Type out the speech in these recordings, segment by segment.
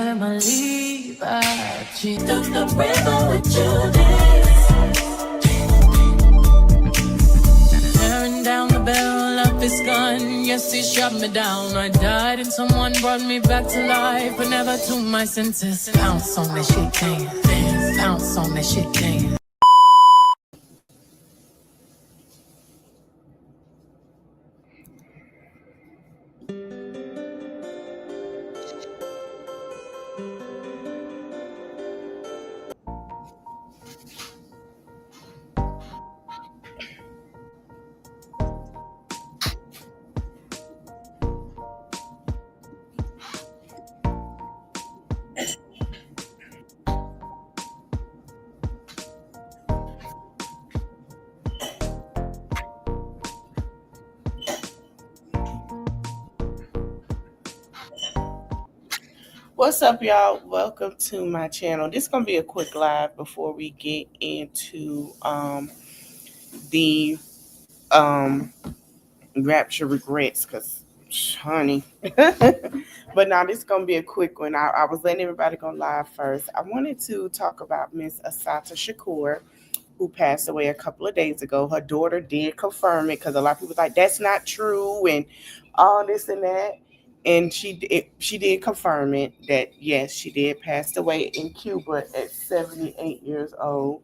family, but she took the river with Judas. Tearing down the barrel of his gun, yes, he shot me down. I died and someone brought me back to life, but never to my senses. Bounce on that shit, can bounce on that shit, can. What's up, y'all? Welcome to my channel. This is going to be a quick live before we get into the rapture regrets, because, honey. But now this is going to be a quick one. I was letting everybody go live first. I wanted to talk about Miss Assata Shakur, who passed away a couple of days ago. Her daughter did confirm it, because a lot of people like, that's not true, and all this and that. And she did confirm it, that yes, she did pass away in Cuba at 78 years old.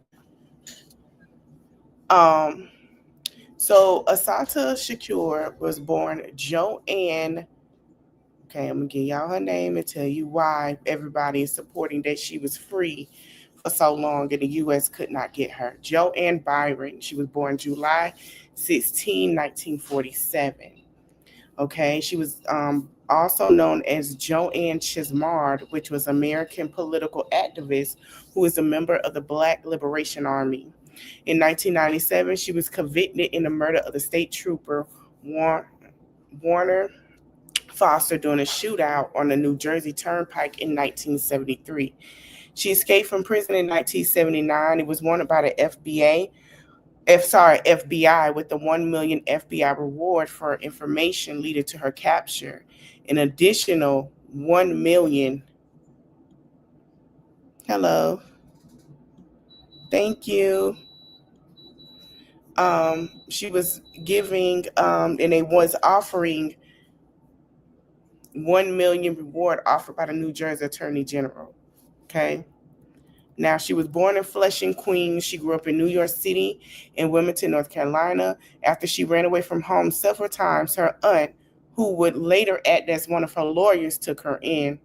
So Assata Shakur was born Joanne. Okay, I'm gonna give y'all her name and tell you why everybody is supporting that she was free for so long and the U.S. could not get her. Joanne Byron. She was born July 16, 1947. Okay, she was also known as Joanne Chismard, which was an American political activist who was a member of the Black Liberation Army. In 1997, she was convicted in the murder of the state trooper Warner Foster during a shootout on the New Jersey Turnpike in 1973. She escaped from prison in 1979 and was wanted by the FBI with the $1 million FBI reward for information leading to her capture. An additional $1 million. Hello. Thank you. She was giving, and they was offering $1 million reward offered by the New Jersey Attorney General. Okay. Now, she was born in Flushing, Queens. She grew up in New York City and Wilmington, North Carolina. After she ran away from home several times, her aunt, who would later act as one of her lawyers, took her in.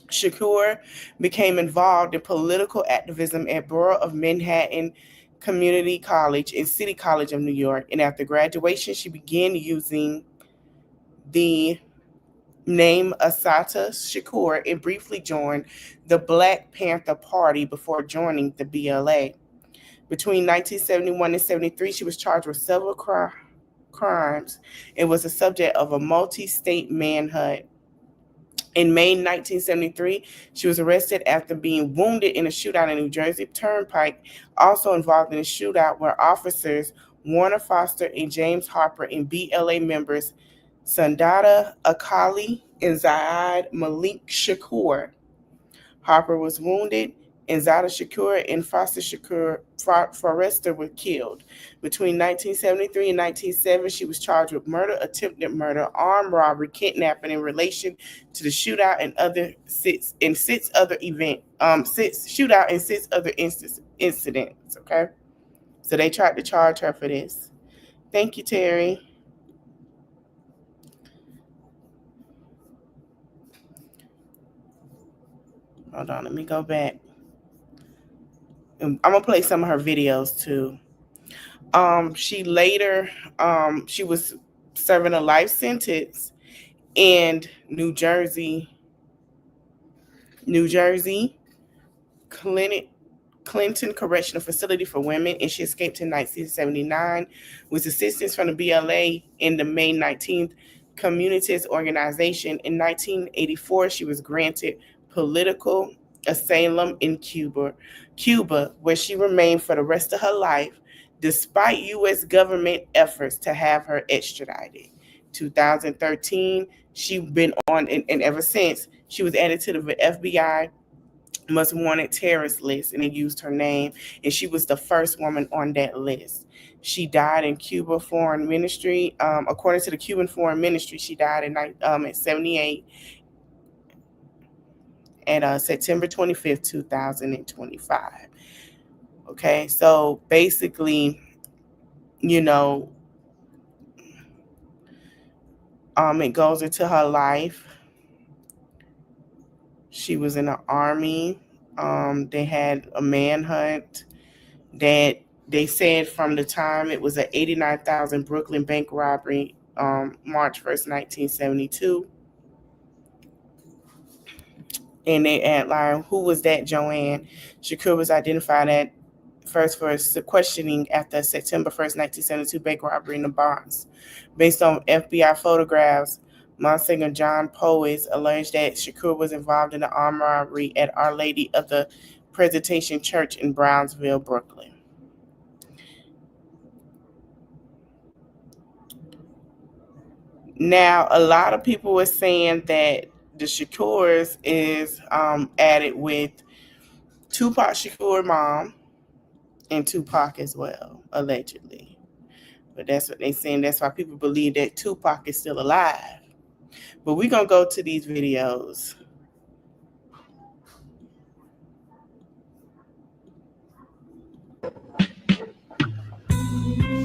Shakur became involved in political activism at Borough of Manhattan Community College and City College of New York. And after graduation, she began using the name Assata Shakur and briefly joined the Black Panther Party before joining the BLA. Between 1971 and 73, she was charged with several crimes and was the subject of a multi-state manhunt. In May 1973, she was arrested after being wounded in a shootout in New Jersey Turnpike, also involved in a shootout where officers Warner Foster and James Harper and BLA members Sandata Akali and Zayed Malik Shakur. Harper was wounded, and Assata Shakur and Foster Shakur Forrester were killed. Between 1973 and 1970, she was charged with murder, attempted murder, armed robbery, kidnapping in relation to the shootout and six other incidents. Okay, so they tried to charge her for this. Thank you, Terry. Hold on, let me go back. I'm gonna play some of her videos too. She later, she was serving a life sentence in New Jersey, Clinton Correctional Facility for Women, and she escaped in 1979 with assistance from the BLA in the May 19th Communities Organization. In 1984, she was granted political asylum in Cuba, where she remained for the rest of her life, despite U.S. government efforts to have her extradited. 2013, She's been on, and ever since, she was added to the FBI most wanted terrorist list, and it used her name, and she was the first woman on that list. She died in Cuba Foreign Ministry. According to the Cuban Foreign Ministry, she died at 78 at September 25th, 2025. Okay, so basically, you know, it goes into her life. She was in the army. They had a manhunt that they said from the time it was an 89,000 Brooklyn bank robbery, March 1st, 1972. And they outlined who was that Joanne. Shakur was identified at first for questioning after September 1st, 1972 bank robbery in the Bronx. Based on FBI photographs, Monsignor John Powys alleged that Shakur was involved in the armed robbery at Our Lady of the Presentation Church in Brownsville, Brooklyn. Now, a lot of people were saying that the Shakurs is added with Tupac Shakur mom and Tupac as well, allegedly. But that's what they're saying. That's why people believe that Tupac is still alive. But we're going to go to these videos.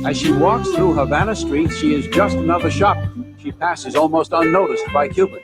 As she walks through Havana Street, she is just another shopper. She passes almost unnoticed by Cubans.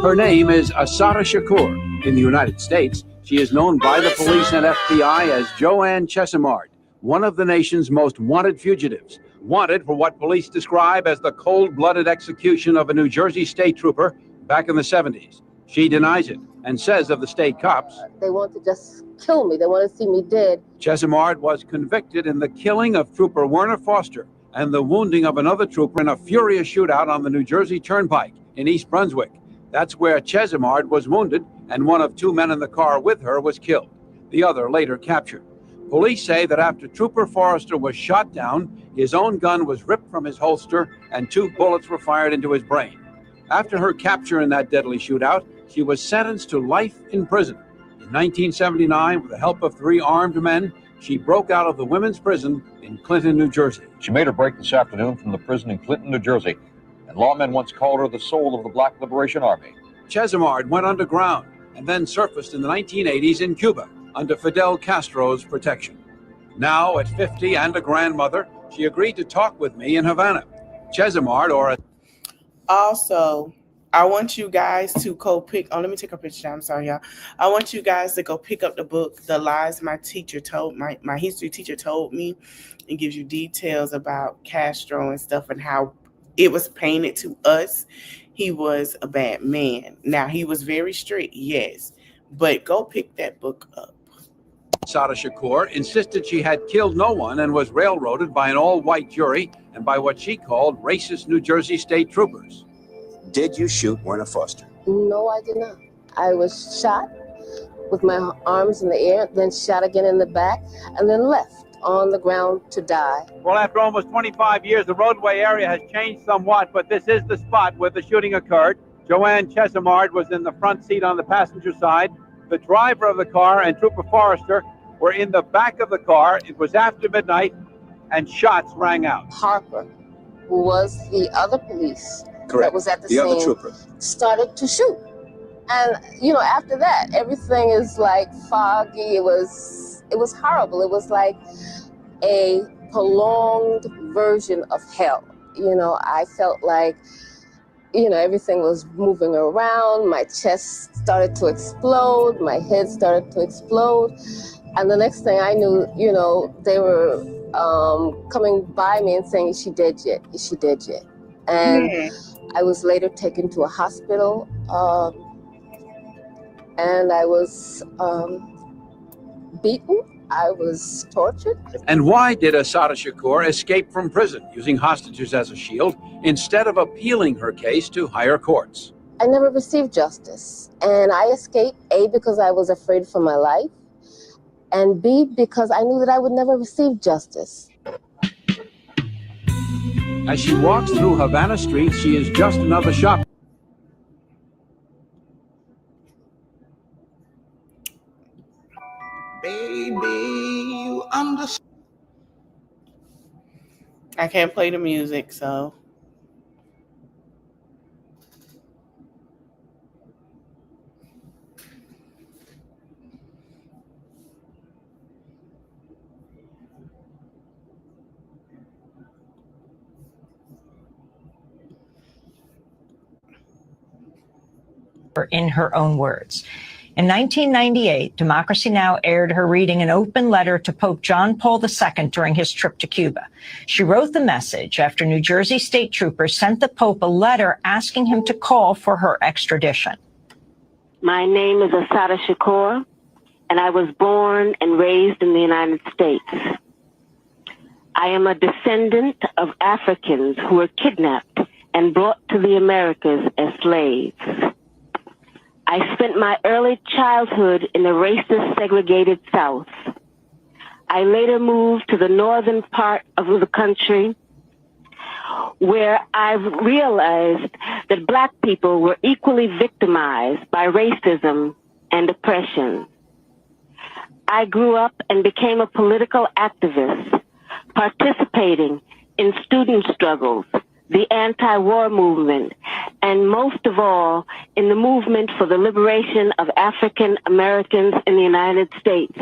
Her name is Assata Shakur. In the United States, she is known by the police and FBI as Joanne Chesimard, one of the nation's most wanted fugitives. Wanted for what police describe as the cold-blooded execution of a New Jersey state trooper back in the 70s. She denies it and says of the state cops, "They want to just kill me. They want to see me dead." Chesimard was convicted in the killing of Trooper Werner Foster and the wounding of another trooper in a furious shootout on the New Jersey Turnpike in East Brunswick. That's where Chesimard was wounded, and one of two men in the car with her was killed. The other later captured. Police say that after Trooper Forrester was shot down, his own gun was ripped from his holster and 2 bullets were fired into his brain. After her capture in that deadly shootout, she was sentenced to life in prison. In 1979, with the help of 3 armed men, she broke out of the women's prison in Clinton, New Jersey. She made her break this afternoon from the prison in Clinton, New Jersey, and lawmen once called her the soul of the Black Liberation Army. Chesimard went underground and then surfaced in the 1980s in Cuba under Fidel Castro's protection. Now, at 50 and a grandmother, she agreed to talk with me in Havana. Chesimard, or Also, I want you guys to go pick. Oh, let me take a picture. I'm sorry, y'all. I want you guys to go pick up the book, "The Lies My Teacher Told," my history teacher told me. It gives you details about Castro and stuff and how it was painted to us. He was a bad man. Now, he was very strict, yes, but go pick that book up. Assata Shakur insisted she had killed no one and was railroaded by an all-white jury and by what she called racist New Jersey state troopers. Did you shoot Werner Foster? No, I did not. I was shot with my arms in the air, then shot again in the back, and then left on the ground to die. Well, after almost 25 years, the roadway area has changed somewhat, but this is the spot where the shooting occurred. Joanne Chesimard was in the front seat on the passenger side. The driver of the car and Trooper Forrester were in the back of the car. It was after midnight, and shots rang out. Harper, who was the other police Correct. that was at the The scene, other trooper. started to shoot. And, after that, everything is like foggy. It was horrible. It was like a prolonged version of hell. I felt like, everything was moving around. My chest started to explode. My head started to explode. And the next thing I knew, they were coming by me and saying, "Is she dead yet? Is she dead yet?" And I was later taken to a hospital, and I was beaten. I was tortured. And why did Assata Shakur escape from prison using hostages as a shield instead of appealing her case to higher courts? I never received justice. And I escaped, A, because I was afraid for my life, and B, because I knew that I would never receive justice. As she walks through Havana Street, she is just another shopper. Baby, you understand. I can't play the music, so. In her own words. In 1998, Democracy Now! Aired her reading an open letter to Pope John Paul II during his trip to Cuba. She wrote the message after New Jersey state troopers sent the Pope a letter asking him to call for her extradition. My name is Assata Shakur, and I was born and raised in the United States. I am a descendant of Africans who were kidnapped and brought to the Americas as slaves. I spent my early childhood in the racist, segregated South. I later moved to the northern part of the country, where I realized that Black people were equally victimized by racism and oppression. I grew up and became a political activist, participating in student struggles, the anti-war movement, and most of all, in the movement for the liberation of African Americans in the United States.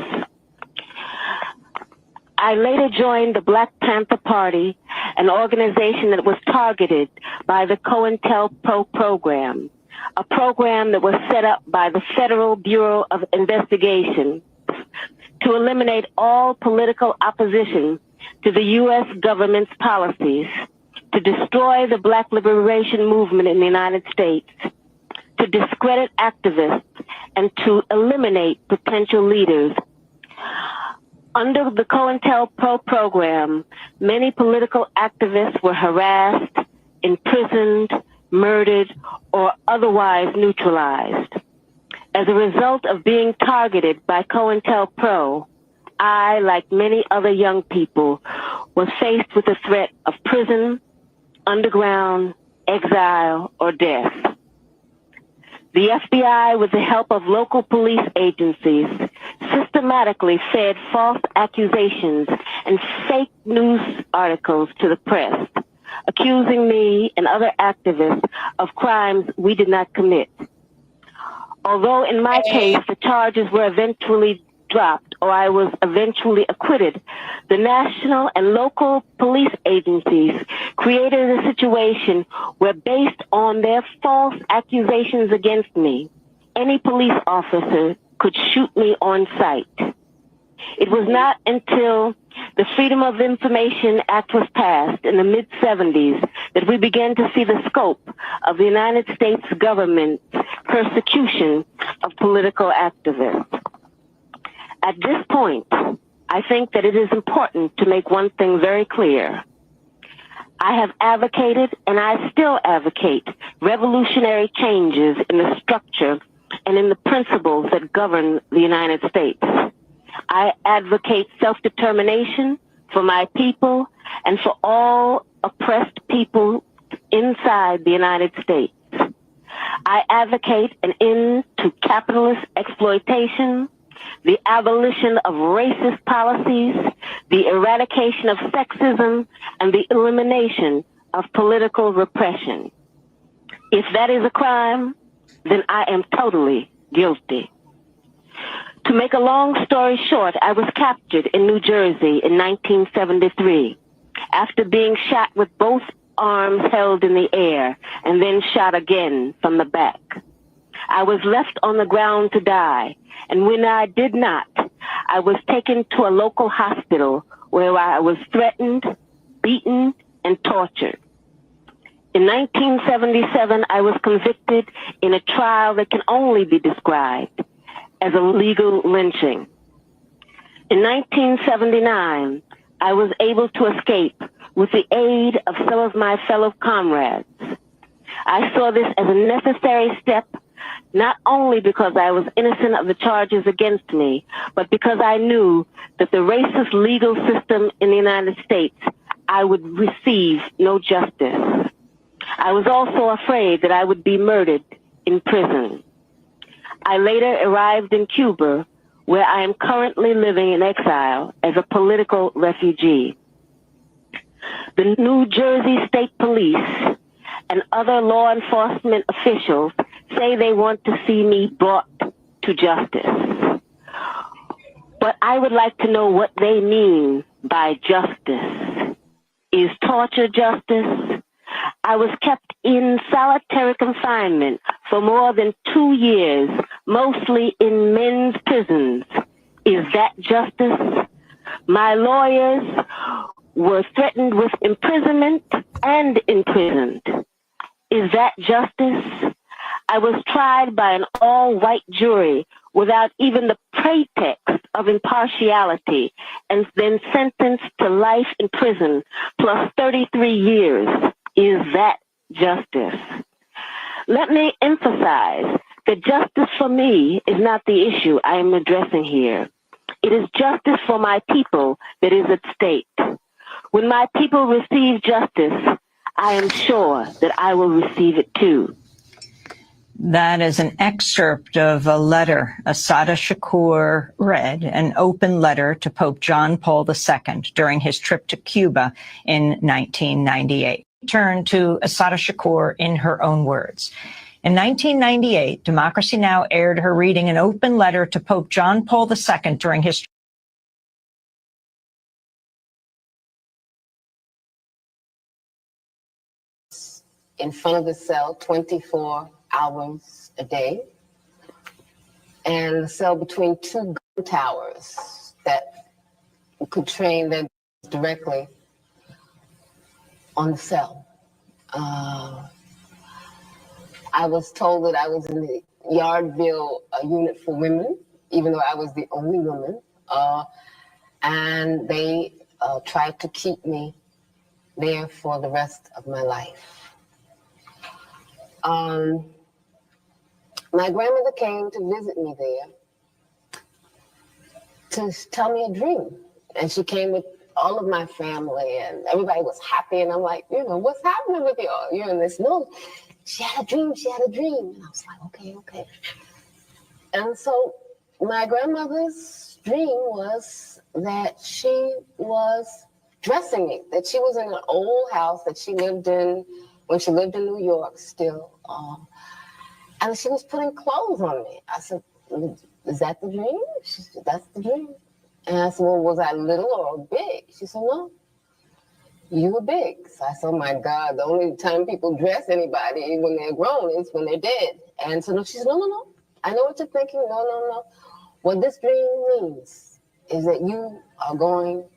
I later joined the Black Panther Party, an organization that was targeted by the COINTELPRO program, a program that was set up by the Federal Bureau of Investigation to eliminate all political opposition to the U.S. government's policies, to destroy the Black liberation movement in the United States, to discredit activists, and to eliminate potential leaders. Under the COINTELPRO program, many political activists were harassed, imprisoned, murdered, or otherwise neutralized. As a result of being targeted by COINTELPRO, I, like many other young people, was faced with the threat of prison, underground, exile, or death. The FBI, with the help of local police agencies, systematically fed false accusations and fake news articles to the press, accusing me and other activists of crimes we did not commit. Although in my case, the charges were eventually dropped or I was eventually acquitted, the national and local police agencies created a situation where, based on their false accusations against me, any police officer could shoot me on sight. It was not until the Freedom of Information Act was passed in the mid-70s that we began to see the scope of the United States government's persecution of political activists. At this point, I think that it is important to make one thing very clear. I have advocated, and I still advocate, revolutionary changes in the structure and in the principles that govern the United States. I advocate self-determination for my people and for all oppressed people inside the United States. I advocate an end to capitalist exploitation, the abolition of racist policies, the eradication of sexism, and the elimination of political repression. If that is a crime, then I am totally guilty. To make a long story short, I was captured in New Jersey in 1973 after being shot with both arms held in the air and then shot again from the back. I was left on the ground to die, and when I did not, I was taken to a local hospital where I was threatened, beaten, and tortured. In 1977, I was convicted in a trial that can only be described as a legal lynching. In 1979, I was able to escape with the aid of some of my fellow comrades. I saw this as a necessary step, not only because I was innocent of the charges against me, but because I knew that the racist legal system in the United States I would receive no justice. I was also afraid that I would be murdered in prison. I later arrived in Cuba, where I am currently living in exile as a political refugee. The New Jersey State Police and other law enforcement officials say they want to see me brought to justice. But I would like to know what they mean by justice. Is torture justice? I was kept in solitary confinement for more than 2 years, mostly in men's prisons. Is that justice? My lawyers were threatened with imprisonment and imprisoned. Is that justice? I was tried by an all-white jury without even the pretext of impartiality and then sentenced to life in prison plus 33 years. Is that justice? Let me emphasize that justice for me is not the issue I am addressing here. It is justice for my people that is at stake. When my people receive justice, I am sure that I will receive it too. That is an excerpt of a letter Assata Shakur read, an open letter to Pope John Paul II during his trip to Cuba in 1998. Turn to Assata Shakur in her own words. In 1998, Democracy Now! Aired her reading an open letter to Pope John Paul II during his in front of the cell 24 hours a day, and the cell between two gun towers that could train them directly on the cell. I was told that I was in the Yardville unit for women, even though I was the only woman, and they tried to keep me there for the rest of my life. My grandmother came to visit me there to tell me a dream. And she came with all of my family and everybody was happy. And I'm like, what's happening with y'all? And this, no, she had a dream. And I was like, okay. And so my grandmother's dream was that she was dressing me, that she was in an old house that she lived in when she lived in New York still. And she was putting clothes on me. I said, is that the dream? She said, that's the dream. And I said, well, was I little or big? She said, no, you were big. So I said, oh my God, the only time people dress anybody when they're grown is when they're dead. And so she said, no, I know what you're thinking. No. What this dream means is that you are going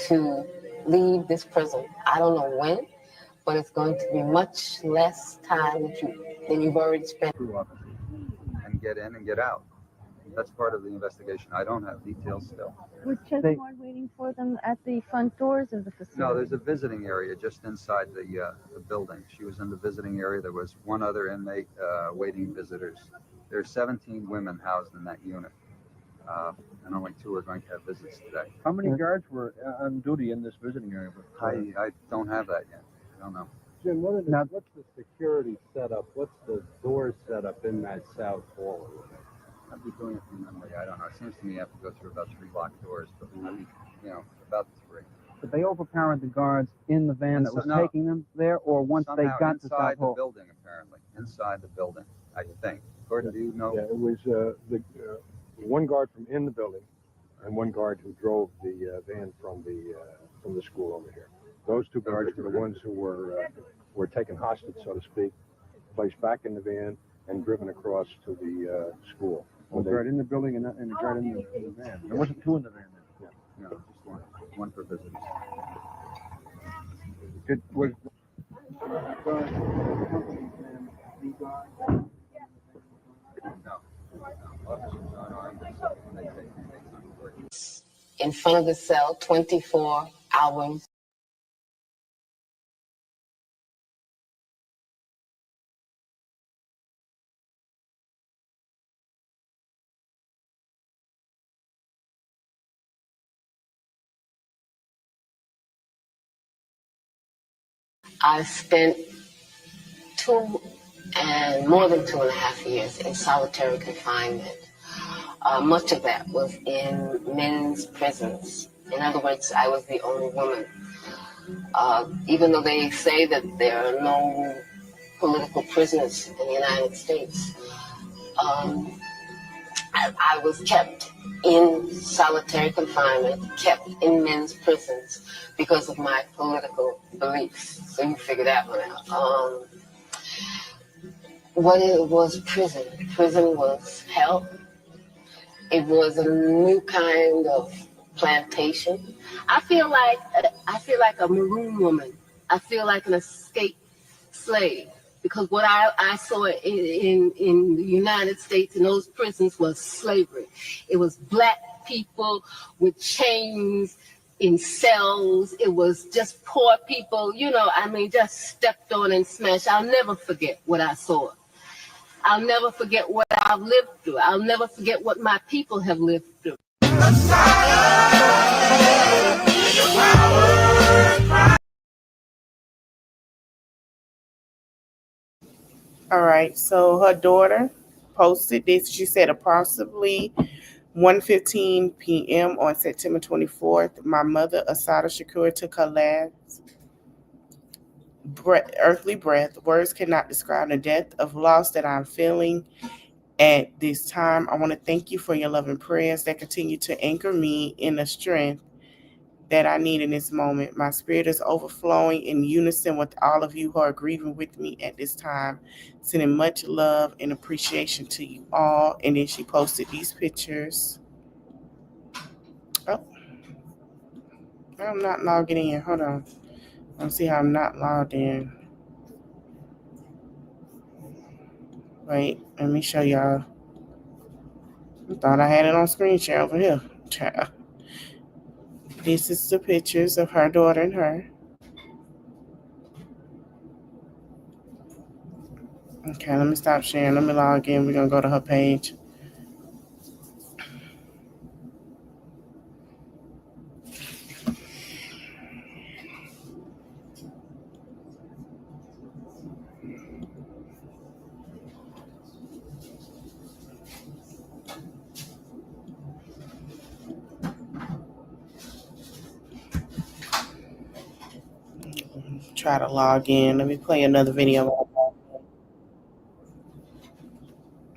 to leave this prison. I don't know when, but it's going to be much less time than you've already spent. And get in and get out. That's part of the investigation. I don't have details still. Was Chesimard waiting for them at the front doors of the facility? No, there's a visiting area just inside the building. She was in the visiting area. There was one other inmate waiting visitors. There are 17 women housed in that unit, and only 2 are going to have visits today. How many guards were on duty in this visiting area? I don't have that yet. I don't know. Jim, what's the security setup? What's the door setup in that south hall? I'd be doing it from memory. I don't know. It seems to me you have to go through about 3 locked doors, but maybe, about 3. But they overpowered the guards in the van that was taking them there, or once they got to South Hall? Inside the building, apparently. Inside the building, I think. Gordon, do you know? Yeah, it was one guard from in the building and one guard who drove the van from the school over here. Those 2 guards were the ones who were taken hostage, so to speak, placed back in the van and driven across to the school. One guard in the building and a guard in the van. There wasn't 2 in the van then? Yeah. No, just one. One for visitors. In front of the cell 24 hours I spent more than 2.5 years in solitary confinement. Much of that was in men's prisons. In other words, I was the only woman. Even though they say that there are no political prisoners in the United States, I was kept in solitary confinement, kept in men's prisons because of my political beliefs. So you figure that one out. What it was prison. Prison was hell. It was a new kind of plantation. I feel like a maroon woman. I feel like an escaped slave, because what I saw in the United States in those prisons was slavery. It was black people with chains in cells. It was just poor people, just stepped on and smashed. I'll never forget what I saw. I'll never forget what I've lived through. I'll never forget what my people have lived through. All right, so her daughter posted this. She said approximately 1:15 p.m. on September 24th, my mother, Assata Shakur, took her last earthly breath. Words cannot describe the depth of loss that I'm feeling at this time. I want to thank you for your love and prayers that continue to anchor me in the strength that I need in this moment. My spirit is overflowing in unison with all of you who are grieving with me at this time. Sending much love and appreciation to you all. And then she posted these pictures. Oh, I'm not logging in. Hold on. Let's see how I'm not logged in. Wait, let me show y'all. I thought I had it on screen share over here. This is the pictures of her daughter and her. Okay, let me stop sharing. Let me log in. We're going to go to her page. Try to log in. Let me play another video.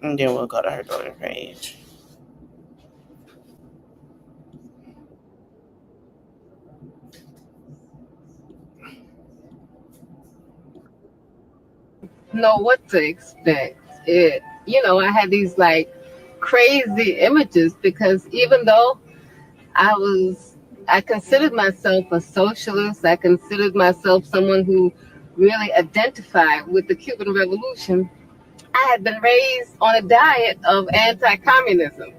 And then we'll go to her daughter page. Know what to expect. I had these like crazy images, because even though I considered myself a socialist, I considered myself someone who really identified with the Cuban Revolution, I had been raised on a diet of anti-communism.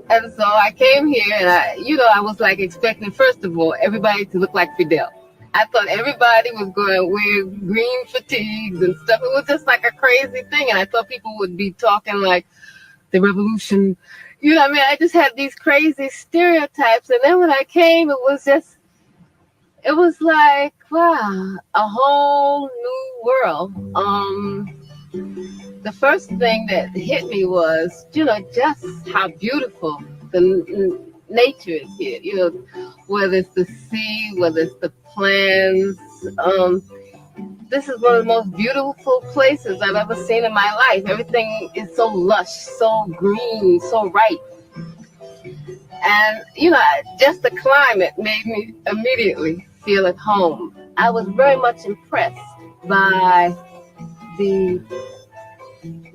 And so I came here and I was like expecting, first of all, everybody to look like Fidel. I thought everybody was going to wear green fatigues and stuff. It was just like a crazy thing. And I thought people would be talking like the revolution. I just had these crazy stereotypes. And then when I came, it was like, wow, a whole new world. The first thing that hit me was, just how beautiful the nature is here. Whether it's the sea, whether it's the plants. This is one of the most beautiful places I've ever seen in my life. Everything is so lush, so green, so ripe. And, just the climate made me immediately feel at home. I was very much impressed by the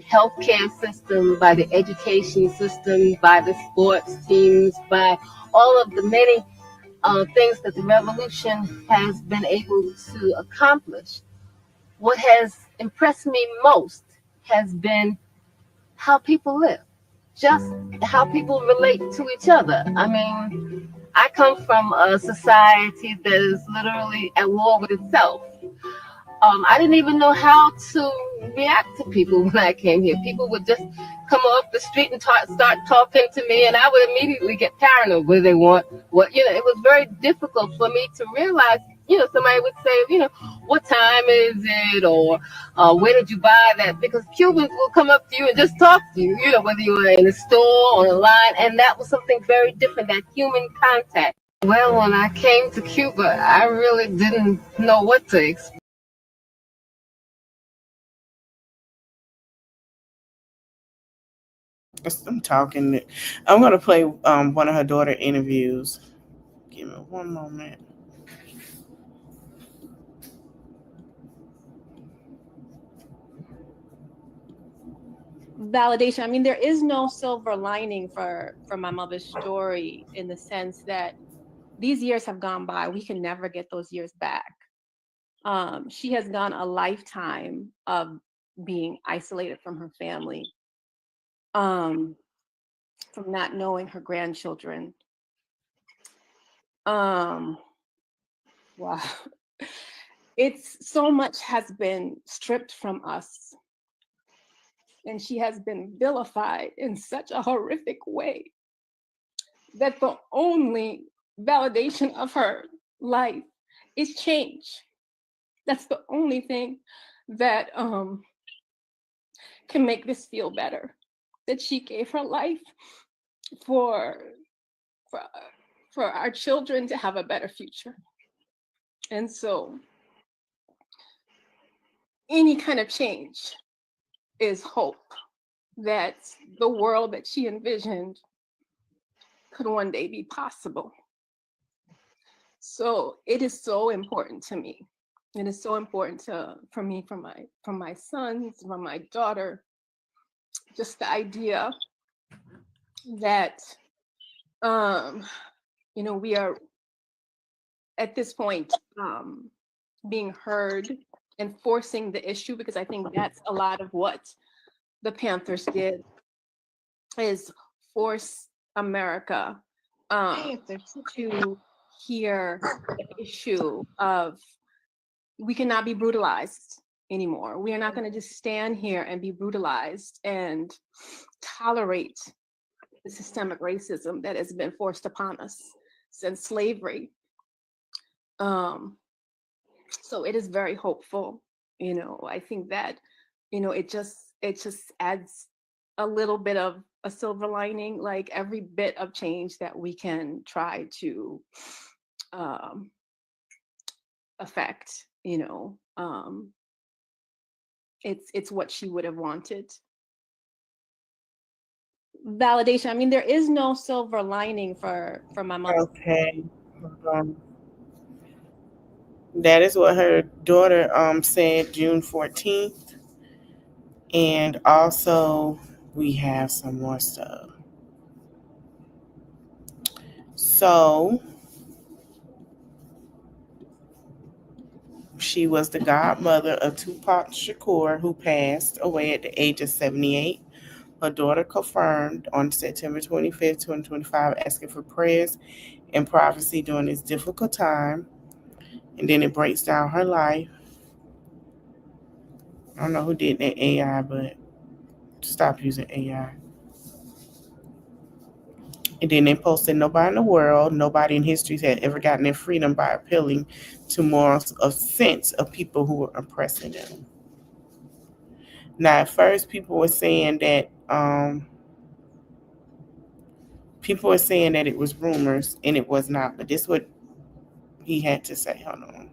healthcare system, by the education system, by the sports teams, by all of the many things that the revolution has been able to accomplish. What has impressed me most has been how people live, just how people relate to each other. I come from a society that is literally at war with itself. I didn't even know how to react to people when I came here. People would just come off the street and start talking to me, and I would immediately get paranoid. What do they want? It was very difficult for me to realize somebody would say, what time is it, or where did you buy that? Because Cubans will come up to you and just talk to you, whether you were in a store, on a line, and that was something very different, that human contact. Well, when I came to Cuba, I really didn't know what to expect. I'm talking. I'm gonna play one of her daughter interviews. Give me one moment. Validation. I mean, there is no silver lining for my mother's story, in the sense that these years have gone by. We can never get those years back. She has gone a lifetime of being isolated from her family, from not knowing her grandchildren. Wow. It's so much has been stripped from us, and she has been vilified in such a horrific way that the only validation of her life is change. That's the only thing that can make this feel better. That she gave her life for our children to have a better future. And so any kind of change is hope that the world that she envisioned could one day be possible. So it is so important to me. It is so important for me, for my sons, for my daughter, just the idea that we are at this point being heard and forcing the issue, because I think that's a lot of what the Panthers did, is force America to hear the issue of we cannot be brutalized anymore. We are not going to just stand here and be brutalized and tolerate the systemic racism that has been forced upon us since slavery. So it is very hopeful. I think that, it just adds a little bit of a silver lining, like every bit of change that we can try to affect, it's what she would have wanted. Validation. I mean, there is no silver lining for my mother. Okay. That is what her daughter said June 14th. And also we have some more stuff. So she was the godmother of Tupac Shakur, who passed away at the age of 78. Her daughter confirmed on September 25th, 2025, asking for prayers and privacy during this difficult time. And then it breaks down her life. I don't know who did that AI, but stop using AI. And then they posted, nobody in the world, nobody in history had ever gotten their freedom by appealing to morals of sense of people who were oppressing them. Now, at first, people were saying that it was rumors, and it was not. But this is what he had to say. Hold on.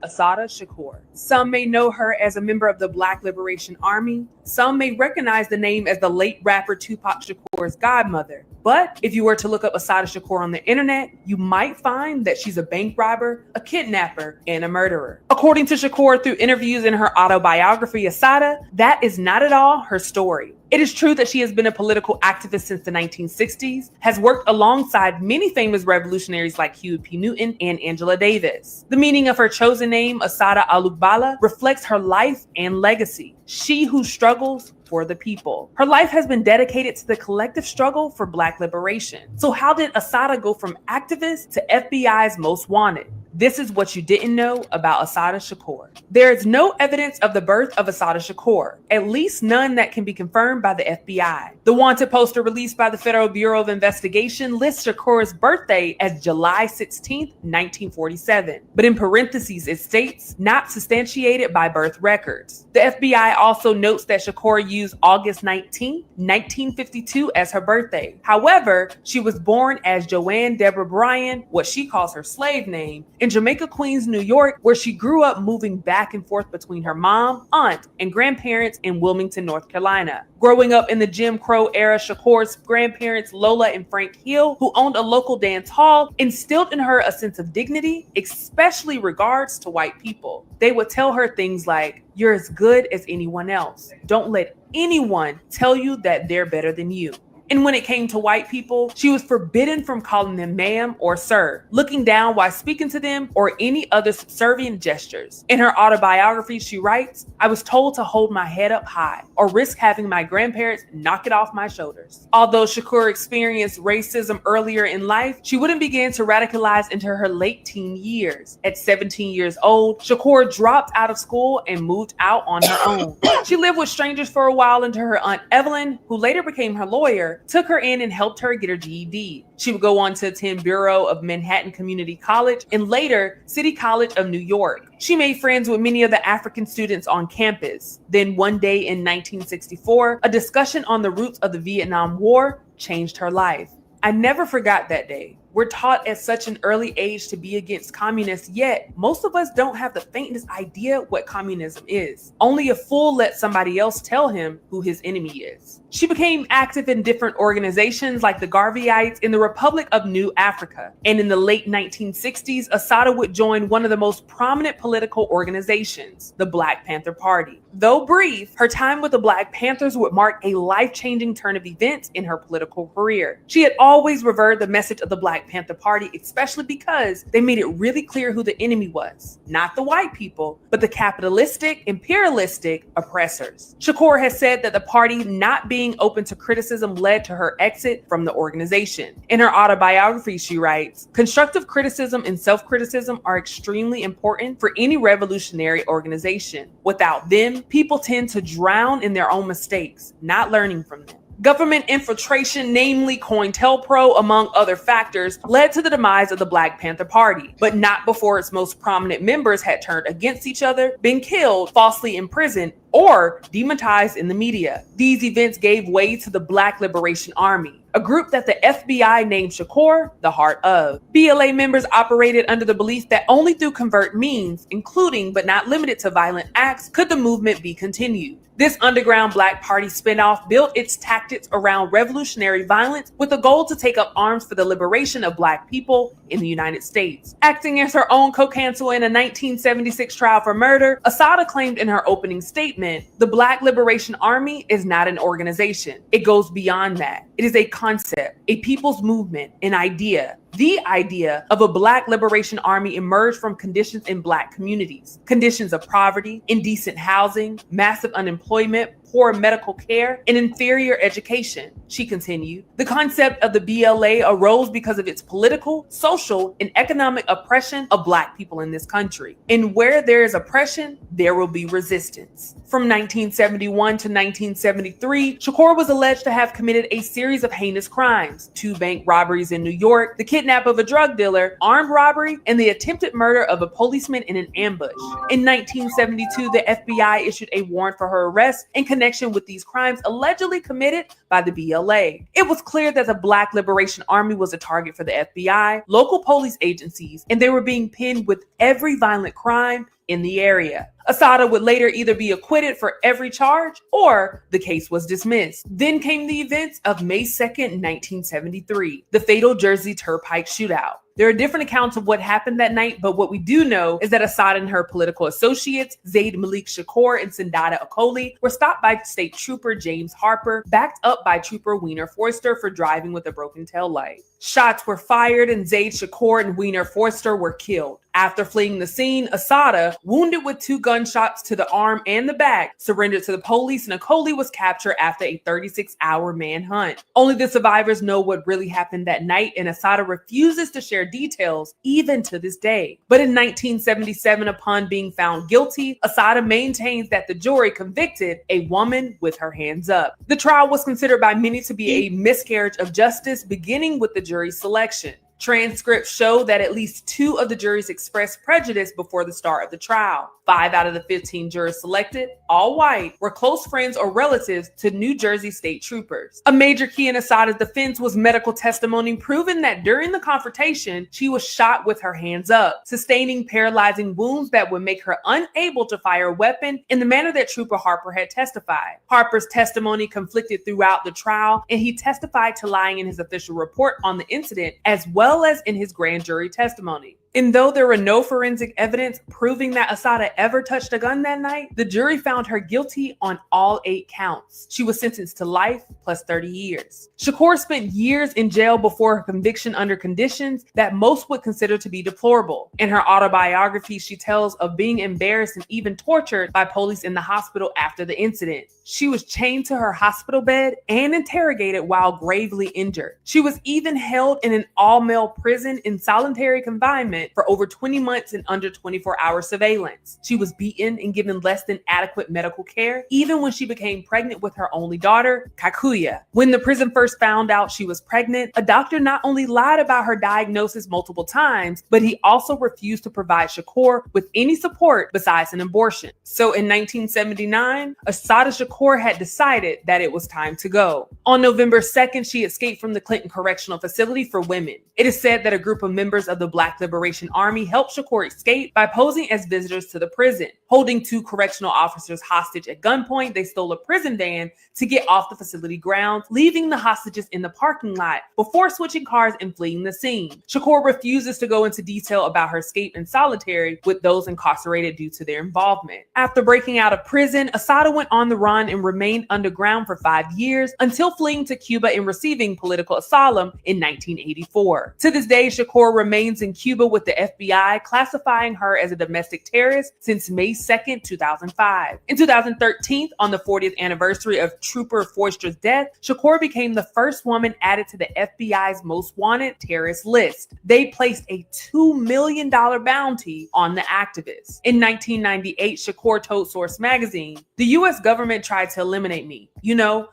Assata Shakur. Some may know her as a member of the Black Liberation Army. Some may recognize the name as the late rapper Tupac Shakur's godmother. But if you were to look up Assata Shakur on the internet, you might find that she's a bank robber, a kidnapper, and a murderer. According to Shakur, through interviews in her autobiography, Assata, that is not at all her story. It is true that she has been a political activist since the 1960s, has worked alongside many famous revolutionaries like Huey P. Newton and Angela Davis. The meaning of her chosen name, Assata Alukbala, reflects her life and legacy. She who struggles for the people. Her life has been dedicated to the collective struggle for Black liberation. So how did Assata go from activist to FBI's most wanted? This is what you didn't know about Assata Shakur. There is no evidence of the birth of Assata Shakur, at least none that can be confirmed by the FBI. The wanted poster released by the Federal Bureau of Investigation lists Shakur's birthday as July 16, 1947, but in parentheses it states, not substantiated by birth records. The FBI also notes that Shakur used August 19, 1952 as her birthday. However, she was born as Joanne Deborah Bryan, what she calls her slave name, in Jamaica, Queens, New York, where she grew up moving back and forth between her mom, aunt, and grandparents in Wilmington, North Carolina. Growing up in the Jim Crow era, Shakur's grandparents, Lola and Frank Hill, who owned a local dance hall, instilled in her a sense of dignity, especially regards to white people. They would tell her things like, "You're as good as anyone else. Don't let anyone tell you that they're better than you." And when it came to white people, she was forbidden from calling them ma'am or sir, looking down while speaking to them, or any other subservient gestures. In her autobiography, she writes, "I was told to hold my head up high or risk having my grandparents knock it off my shoulders." Although Shakur experienced racism earlier in life, she wouldn't begin to radicalize into her late teen years. At 17 years old, Shakur dropped out of school and moved out on her own. She lived with strangers for a while until her aunt Evelyn, who later became her lawyer, took her in and helped her get her GED. She would go on to attend Bureau of Manhattan Community College and later City College of New York. She made friends with many of the African students on campus. Then one day in 1964, a discussion on the roots of the Vietnam War changed her life. I never forgot that day. We're taught at such an early age to be against communists, yet most of us don't have the faintest idea what communism is. Only a fool lets somebody else tell him who his enemy is. She became active in different organizations like the Garveyites in the Republic of New Africa. And in the late 1960s, Assata would join one of the most prominent political organizations, the Black Panther Party. Though brief, her time with the Black Panthers would mark a life-changing turn of events in her political career. She had always revered the message of the Black Panther Party, especially because they made it really clear who the enemy was. Not the white people, but the capitalistic, imperialistic oppressors. Shakur has said that the party not being open to criticism led to her exit from the organization. In her autobiography, she writes, "Constructive criticism and self-criticism are extremely important for any revolutionary organization. Without them, people tend to drown in their own mistakes, not learning from them." Government infiltration, namely COINTELPRO, among other factors, led to the demise of the Black Panther Party, but not before its most prominent members had turned against each other, been killed, falsely imprisoned, or demonetized in the media. These events gave way to the Black Liberation Army, a group that the FBI named Shakur the heart of. BLA members operated under the belief that only through covert means, including but not limited to violent acts, could the movement be continued. This underground Black Party spinoff built its tactics around revolutionary violence with the goal to take up arms for the liberation of Black people in the United States. Acting as her own co-counsel in a 1976 trial for murder, Assata claimed in her opening statement, "The Black Liberation Army is not an organization. It goes beyond that. It is a concept, a people's movement, an idea. The idea of a Black Liberation Army emerged from conditions in Black communities, conditions of poverty, indecent housing, massive unemployment, poor medical care, and inferior education." She continued, "The concept of the BLA arose because of its political, social, and economic oppression of Black people in this country. And where there is oppression, there will be resistance." From 1971 to 1973, Shakur was alleged to have committed a series of heinous crimes: 2 bank robberies in New York, the kidnap of a drug dealer, armed robbery, and the attempted murder of a policeman in an ambush. In 1972, the FBI issued a warrant for her arrest in connection with these crimes allegedly committed by the BLA. It was clear that the Black Liberation Army was a target for the FBI, local police agencies, and they were being pinned with every violent crime in the area. Assata would later either be acquitted for every charge or the case was dismissed. Then came the events of May 2nd, 1973, the fatal Jersey Turnpike shootout. There are different accounts of what happened that night, but what we do know is that Assata and her political associates, Zaid Malik Shakur and Sindada Akoli, were stopped by State Trooper James Harper, backed up by Trooper Weiner Forster for driving with a broken tail light. Shots were fired and Zaid Shakur and Weiner Forster were killed. After fleeing the scene, Assata, wounded with 2 gun gunshots to the arm and the back, surrendered to the police, and Nicole was captured after a 36-hour manhunt. Only the survivors know what really happened that night, and Assata refuses to share details even to this day. But in 1977, upon being found guilty, Assata maintains that the jury convicted a woman with her hands up. The trial was considered by many to be a miscarriage of justice, beginning with the jury selection. Transcripts show that at least 2 of the juries expressed prejudice before the start of the trial. 5 out of the 15 jurors selected, all white, were close friends or relatives to New Jersey state troopers. A major key in Assata's defense was medical testimony proving that during the confrontation, she was shot with her hands up, sustaining paralyzing wounds that would make her unable to fire a weapon in the manner that Trooper Harper had testified. Harper's testimony conflicted throughout the trial, and he testified to lying in his official report on the incident as well as in his grand jury testimony. And though there were no forensic evidence proving that Assata ever touched a gun that night, the jury found her guilty on all 8 counts. She was sentenced to life plus 30 years. Shakur spent years in jail before her conviction under conditions that most would consider to be deplorable. In her autobiography, she tells of being embarrassed and even tortured by police in the hospital after the incident. She was chained to her hospital bed and interrogated while gravely injured. She was even held in an all-male prison in solitary confinement for over 20 months and under 24-hour surveillance. She was beaten and given less than adequate medical care, even when she became pregnant with her only daughter, Kakuya. When the prison first found out she was pregnant, a doctor not only lied about her diagnosis multiple times, but he also refused to provide Shakur with any support besides an abortion. So in 1979, Assata Shakur had decided that it was time to go. On November 2nd, she escaped from the Clinton Correctional Facility for Women. It is said that a group of members of the Black Liberation Army helped Shakur escape by posing as visitors to the prison. Holding 2 correctional officers hostage at gunpoint, they stole a prison van to get off the facility grounds, leaving the hostages in the parking lot before switching cars and fleeing the scene. Shakur refuses to go into detail about her escape in solitary with those incarcerated due to their involvement. After breaking out of prison, Assata went on the run and remained underground for 5 years until fleeing to Cuba and receiving political asylum in 1984. To this day, Shakur remains in Cuba with the FBI classifying her as a domestic terrorist since May 2nd, 2005. In 2013, on the 40th anniversary of Trooper Foister's death, Shakur became the first woman added to the FBI's most wanted terrorist list. They placed a $2 million bounty on the activist. In 1998, Shakur told Source magazine, "The US government tried to eliminate me,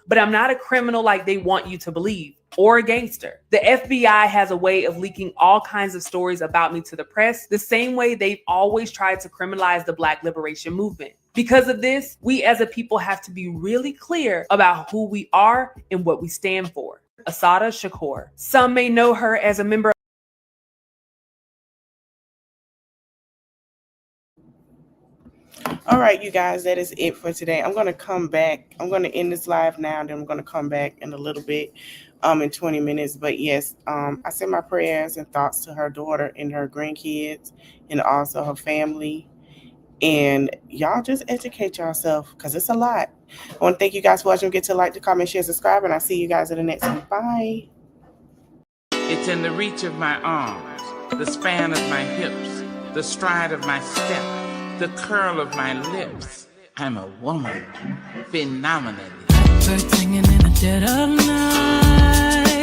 but I'm not a criminal like they want you to believe, or a gangster. The FBI has a way of leaking all kinds of stories about me to the press, the same way they've always tried to criminalize the Black liberation movement. Because of this, we as a people have to be really clear about who we are and what we stand for." Assata Shakur. Some may know her as a member. All right, you guys, that is it for today. I'm going to come back. I'm going to end this live now, and then I'm going to come back in a little bit, in 20 minutes. But yes, I send my prayers and thoughts to her daughter and her grandkids and also her family. And y'all just educate yourself because it's a lot. I want to thank you guys for watching. Get to like, to comment, share, subscribe, and I'll see you guys in the next one. Bye. It's in the reach of my arms, the span of my hips, the stride of my step, the curl of my lips. I'm a woman, phenomenally. Birds singing in the dead of night.